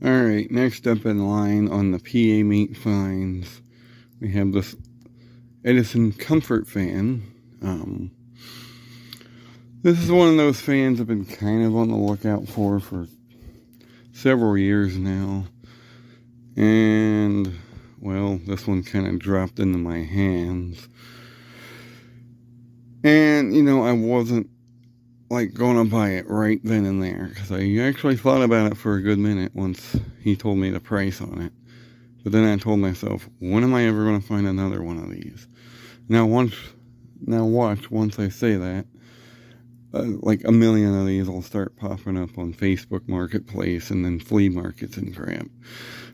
Alright, next up in line on the PA Mate finds, we have this Edison Comfort Fan. This is one of those fans I've been kind of on the lookout for several years now. And, well, this one kind of dropped into my hands. And, you know, I wasn't like gonna buy it right then and there, because I actually thought about it for a good minute once he told me the price on it. But then I told myself, when am I ever gonna find another one of these? Now watch, once I say that, like a million of these will start popping up on Facebook Marketplace and then flea markets and crap.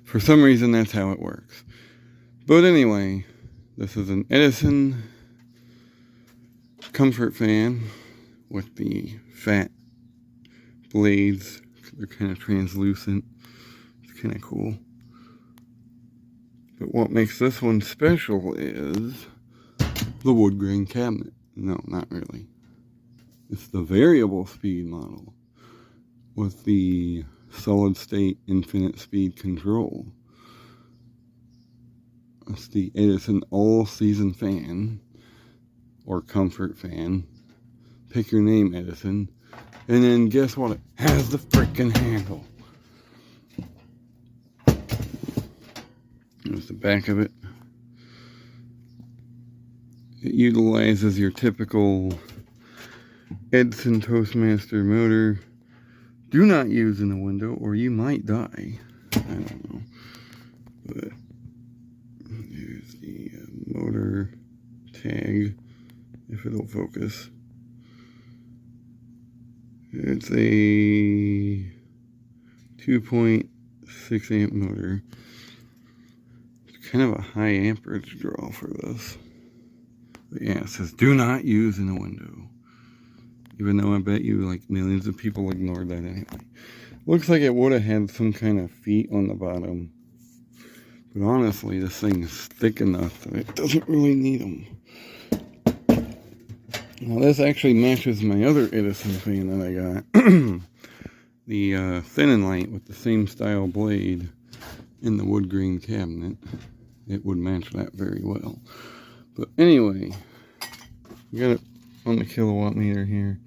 For some reason, that's how it works. But anyway, this is an Edison Comfort Fan with the fat blades. They're kind of translucent. It's kind of cool. But what makes this one special is the wood grain cabinet. No, not really. It's the variable speed model with the solid state infinite speed control. It's the Edison all season fan, or comfort fan. Pick your name, Edison. And then guess what? It has the freaking handle. There's the back of it. It utilizes your typical Edison Toastmaster motor. Do not use in the window or you might die. I don't know. But here's the motor tag, if it'll focus. It's a 2.6 amp motor. It's kind of a high amperage draw for this. But yeah, it says do not use in the window. Even though I bet you like millions of people ignored that anyway. Looks like it would have had some kind of feet on the bottom. But honestly, this thing is thick enough that it doesn't really need them. Now this actually matches my other Edison fan that I got. The thin and light with the same style blade in the wood grain cabinet. It would match that very well. But anyway, we got it on the kilowatt meter here.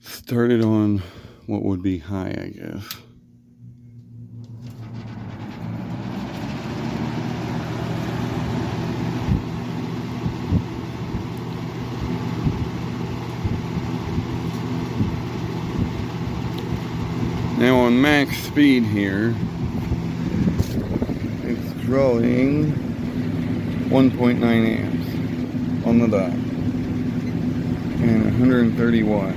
Started on what would be high, I guess. Now on max speed here, it's drawing 1.9 amps on the dot and 130 watts.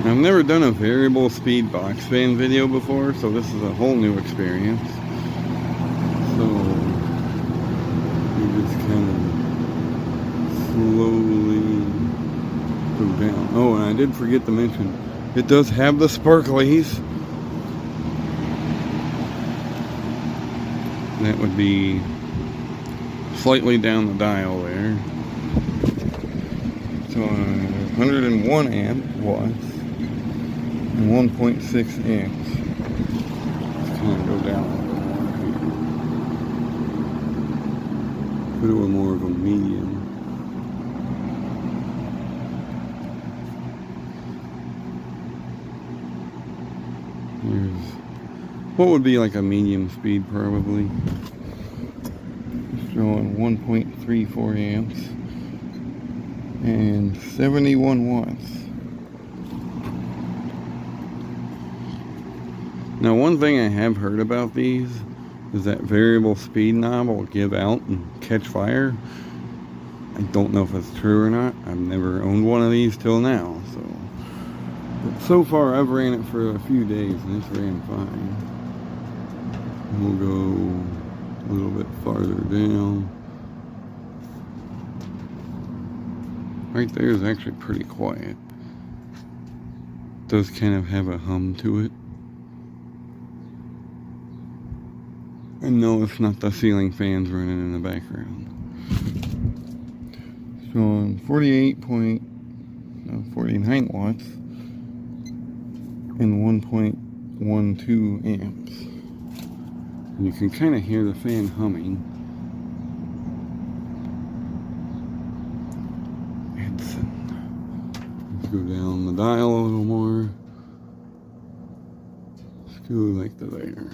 I've never done a variable speed box fan video before, so this is a whole new experience. So you just kind of slowly go down. Oh, and I did forget to mention, it does have the sparklies. That would be slightly down the dial there. So 101 amp watts and 1.6 amps. Let's kind of go down a little more here. Put it with more of a medium. Here's what would be like a medium speed probably. It's drawing 1.34 amps and 71 watts. Now one thing I have heard about these is that variable speed knob will give out and catch fire. I don't know if it's true or not. I've never owned one of these till now, but so far I've ran it for a few days and it's ran fine. We'll go a little bit farther down. Right there is actually pretty quiet. Does kind of have a hum to it. And no, it's not the ceiling fans running in the background. showing 49 watts and 1.12 amps. And you can kind of hear the fan humming. Edison. Let's go down the dial a little more. Let's go like the there.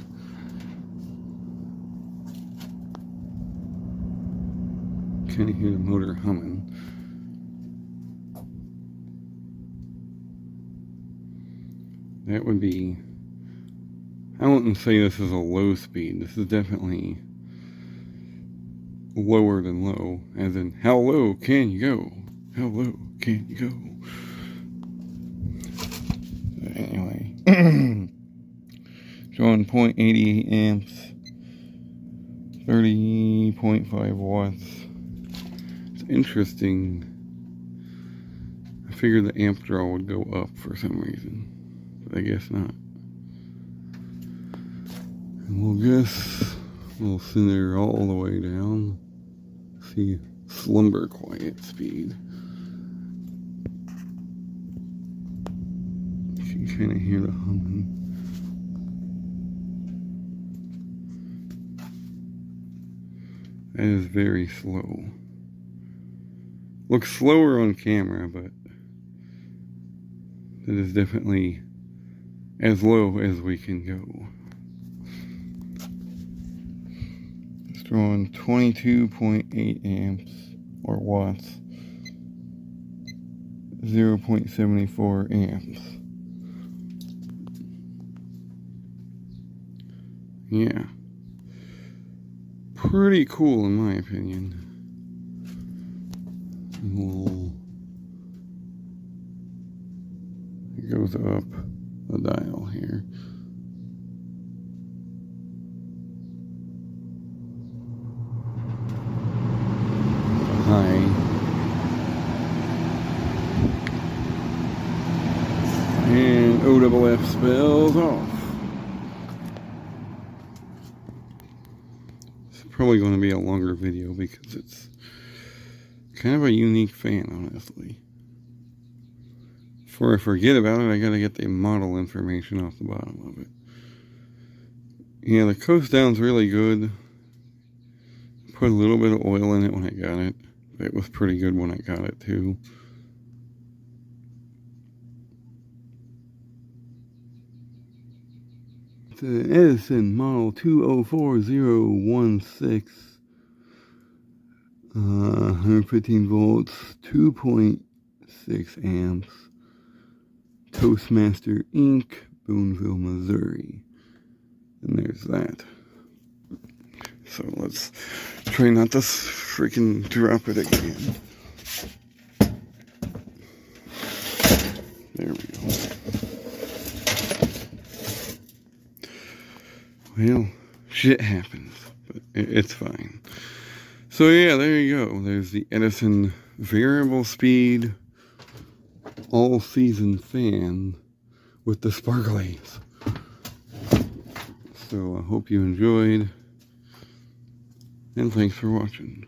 Kind of hear the motor humming. That would be, I wouldn't say this is a low speed. This is definitely lower than low, as in how low can you go? How low can you go? So anyway, showing 0.88 amps, 30.5 watts. It's interesting. I figured the amp draw would go up for some reason, but I guess not. And we'll center all the way down. See slumber quiet speed. You can kind of hear the humming. That is very slow. Looks slower on camera, but that is definitely as low as we can go. It's drawing 22.8 amps or watts, 0.74 amps. Yeah. Pretty cool in my opinion. It goes up the dial here. High. And OFF spells off. It's probably going to be a longer video because it's kind of a unique fan, honestly. Before I forget about it, I gotta get the model information off the bottom of it. Yeah, the coast down's really good. Put a little bit of oil in it when I got it. It was pretty good when I got it too. It's an Edison model 204016. 115 volts, 2.6 amps. Toastmaster Inc., Boonville, Missouri. And there's that. So let's try not to freaking drop it again. There we go. Well, shit happens, but it's fine. So yeah, there you go. There's the Edison variable speed all-season fan with the sparklies. So I hope you enjoyed, and thanks for watching.